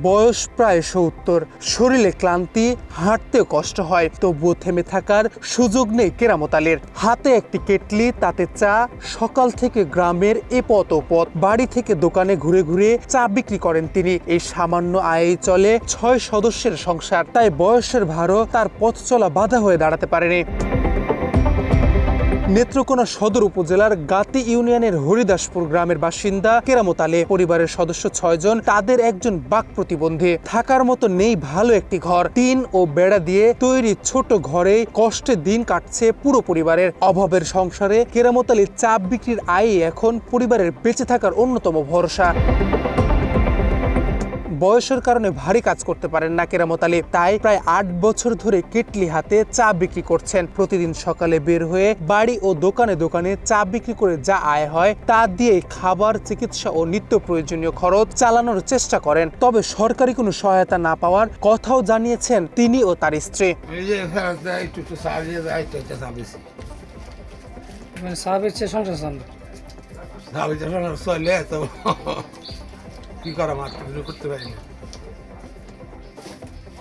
বয়স প্রায় ৭০, শরীরে ক্লান্তি, হাঁটতেও কষ্ট হয়, তবুও থেমে থাকার সুযোগ নেই কেরামত আলীর। হাতে একটি কেটলি, তাতে চা। সকাল থেকে গ্রামের এপথ ওপথ, বাড়ি থেকে দোকানে ঘুরে ঘুরে চা বিক্রি করেন তিনি। এই সামান্য আয়েই চলে ৬ সদস্যের সংসার, তাই বয়সের ভারও তার পথ চলা বাধা হয়ে দাঁড়াতে পারেনি। নেত্রকোনা সদর উপজেলার গাতি ইউনিয়নের হরিদাসপুর গ্রামের বাসিন্দা কেরামত আলী। পরিবারের সদস্য ৬ জন, তাদের একজন বাক প্রতিবন্ধী। থাকার মতো নেই ভালো একটি ঘর। টিন ও বেড়া দিয়ে তৈরি ছোট ঘরে কষ্টে দিন কাটছে পুরো পরিবারের। অভাবের সংসারে কেরামত আলী চা বিক্রির আয় এখন পরিবারের বেঁচে থাকার অন্যতম ভরসা। বয়সের কারণে ভারী কাজ করতে পারেন না কেরামত আলী, তাই প্রায় ৮ বছর ধরে কেটলি হাতে চা বিক্রি করছেন। প্রতিদিন সকালে বের হয়ে বাড়ি ও দোকানে দোকানে চা বিক্রি করে যা আয় হয় তা দিয়ে খাবার, চিকিৎসা ও নিত্য প্রয়োজনীয় খরচ চালানোর চেষ্টা করেন। তবে সরকারি কোনো সহায়তা না পাওয়ার কথাও জানিয়েছেন তিনি ও তার স্ত্রী। কি করা মাত্র করতে পারি না।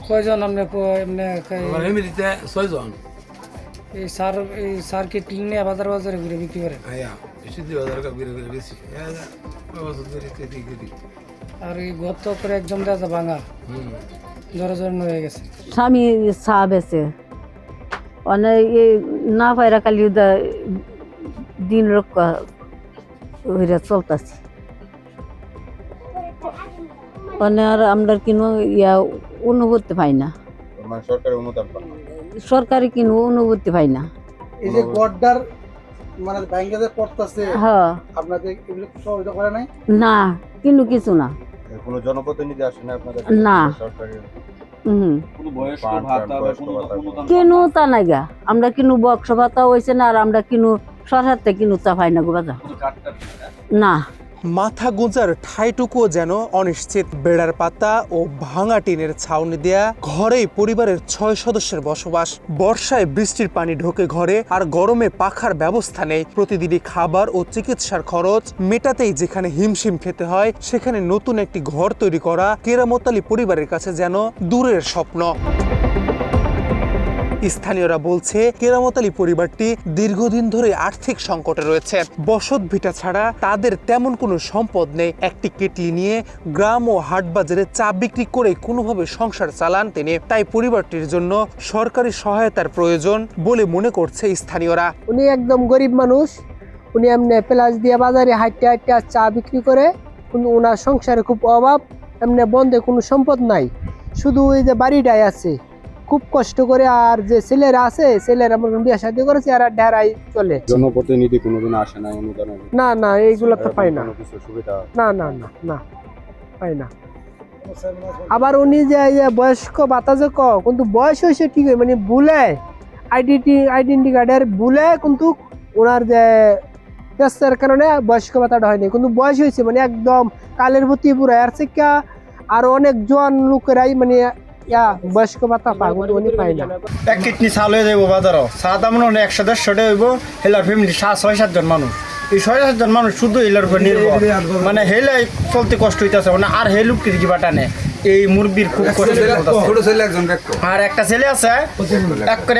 কয়জন আপনি এমনিতে ৬ জন। এই সার কি টিন নিয়ে বাজারে ঘুরে বিক্রি করেন? হ্যাঁ, বেশি ২,০০০ টাকা ঘুরে ঘুরে বেশি। আর এই গত করে একদম দেখা ভাঙা জড়জড় হয়ে গেছে। স্বামী চা বেছে অনেক না পায়রা কালি দিন রক্ষা হইরা চলতেছি। মানে আর আমরা কিনো অনুভূতি পাই না, সরকারি কিনো অনুভূতি পাই না। এই যে গড্ডার মানে ব্যাংকে পড়তেছে, হ্যাঁ আপনাদের এগুলো সহযোগিতা করে নাই? না, কিন্তু কিছু না, কোনো জনপ্রতিনিধি আসে না আপনাদের? না, সরকারি কিনু তা নাই গা। আমরা কিনু বক্স ভাতা হয়েছে না, আর আমরা কিনু সরকার থেকে কিনু চা পাই না গো বাজা। না, মাথা গোঁজার ঠাইটুকুও যেন অনিশ্চিত। বেড়ার পাতা ও ভাঙা টিনের ছাউনি দেয়া ঘরেই পরিবারের ৬ সদস্যের বসবাস। বর্ষায় বৃষ্টির পানি ঢোকে ঘরে, আর গরমে পাখার ব্যবস্থা নেই। প্রতিদিনই খাবার ও চিকিৎসার খরচ মেটাতেই যেখানে হিমশিম খেতে হয়, সেখানে নতুন একটি ঘর তৈরি করা কেরামত আলী পরিবারের কাছে যেন দূরের স্বপ্ন। স্থানীয়রা বলছে কেরামত আলী পরিবারটি দীর্ঘদিন ধরে আর্থিক সংকটে রয়েছে। বসত ভিটা ছাড়া তাদের তেমন কোনো সম্পদ নেই। একটি কেটলি নিয়ে গ্রাম ও হাট বাজারে চা বিক্রি করে কোনোভাবে সংসার চালান তিনি। তাই পরিবারটির জন্য সরকারি সহায়তার প্রয়োজন বলে মনে করছে স্থানীয়রা। উনি একদম গরিব মানুষ, উনি এমনি প্লাস দিয়ে বাজারে হাঁটতে হাঁটতে চা বিক্রি করে, কিন্তু ওনার সংসারে খুব অভাব। এমনি বন্ধে কোনো সম্পদ নাই, শুধু ওই যে বাড়িটাই আছে। খুব কষ্ট করে, আর যে ছেলেরা আছে, ছেলেরা বিয়ে শাদী করেছে, আর ডেরাই চলে। জনপ্রতিনিধি কোনোদিন আসে না অনুদানের? না না, এইগুলো তো পাই না। কিছু সুবিধা না না না না পাই না। আবার উনি যে বয়স্ক ভাতা যে কিন্তু বয়স হয়েছে ঠিক মানে ভুলে আইডেন্টি কার্ডের ভুলে, কিন্তু ওনার যে ব্যস্তার কারণে বয়স্ক ভাতাটা হয়নি, কিন্তু বয়স হয়েছে মানে একদম কালের প্রতি পুরো এর থেকে আরো অনেক জোয়ান লোকেরাই মানে বয়স্ক ভাতা পায়, কিন্তু উনি পায় না। এক কিডনি চাল হয়ে যাবো বাজারও চা দাম ১০০-১৫০ হইব। হেলার ফ্যামিলি ৬-৭ জন মানুষ, এই ৬-৭ জন মানুষ শুধু হেলার উপর নির্ভর। মানে হেলাই চলতে কষ্ট হইতেছে, মানে আর হেলুক কিবাটা নেই। এই মুরগির খুব কষ্ট। আর একটা ছেলে আছে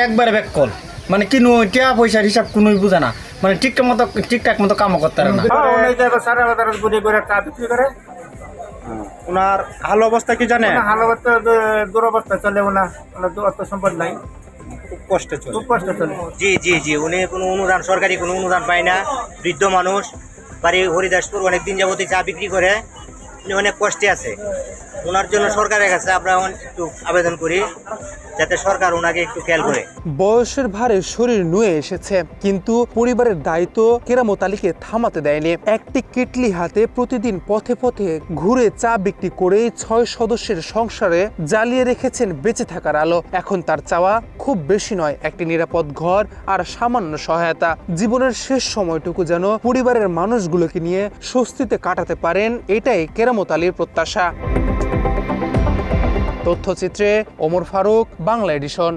একবারে ব্যাককল, মানে কিনু টিয়া পয়সার হিসাব কোনোই বুঝে না, মানে ঠিকঠাক মতো কামও করতে পারে না। করে ওনার ভালো অবস্থা কি জানে? ভালো অবস্থা দুরবস্থা চলে, ওনার অর্থ সম্পদ নাই, খুব কষ্টে চলে। জি উনি কোনো অনুদান, সরকারি কোনো অনুদান পায় না। বৃদ্ধ মানুষ, বাড়ি হরিদাসপুর, অনেকদিন যাবতীয় চা বিক্রি করে, উনি অনেক কষ্টে আছে। ওনার জন্য সরকারের কাছে আমরা একটু আবেদন করি যাতে সরকার ওনাকে একটু খেয়াল করে। বয়সের ভারে শরীর নুয়ে এসেছে, কিন্তু পরিবারের দায়িত্ব কেরামত আলীকে থামাতে দেয়নি। একটি কেটলি হাতে প্রতিদিন পথে পথে ঘুরে চা বিক্রি করেই ৬ সদস্যের সংসারে জ্বালিয়ে রেখেছেন বেঁচে থাকার আলো। এখন তার চাওয়া খুব বেশি নয়, একটি নিরাপদ ঘর আর সামান্য সহায়তা। জীবনের শেষ সময়টুকু যেন পরিবারের মানুষগুলোকে নিয়ে স্বস্তিতে কাটাতে পারেন, এটাই কেরামত আলীর প্রত্যাশা। তথ্যচিত্রে ওমর ফারুক, বাংলা এডিশন।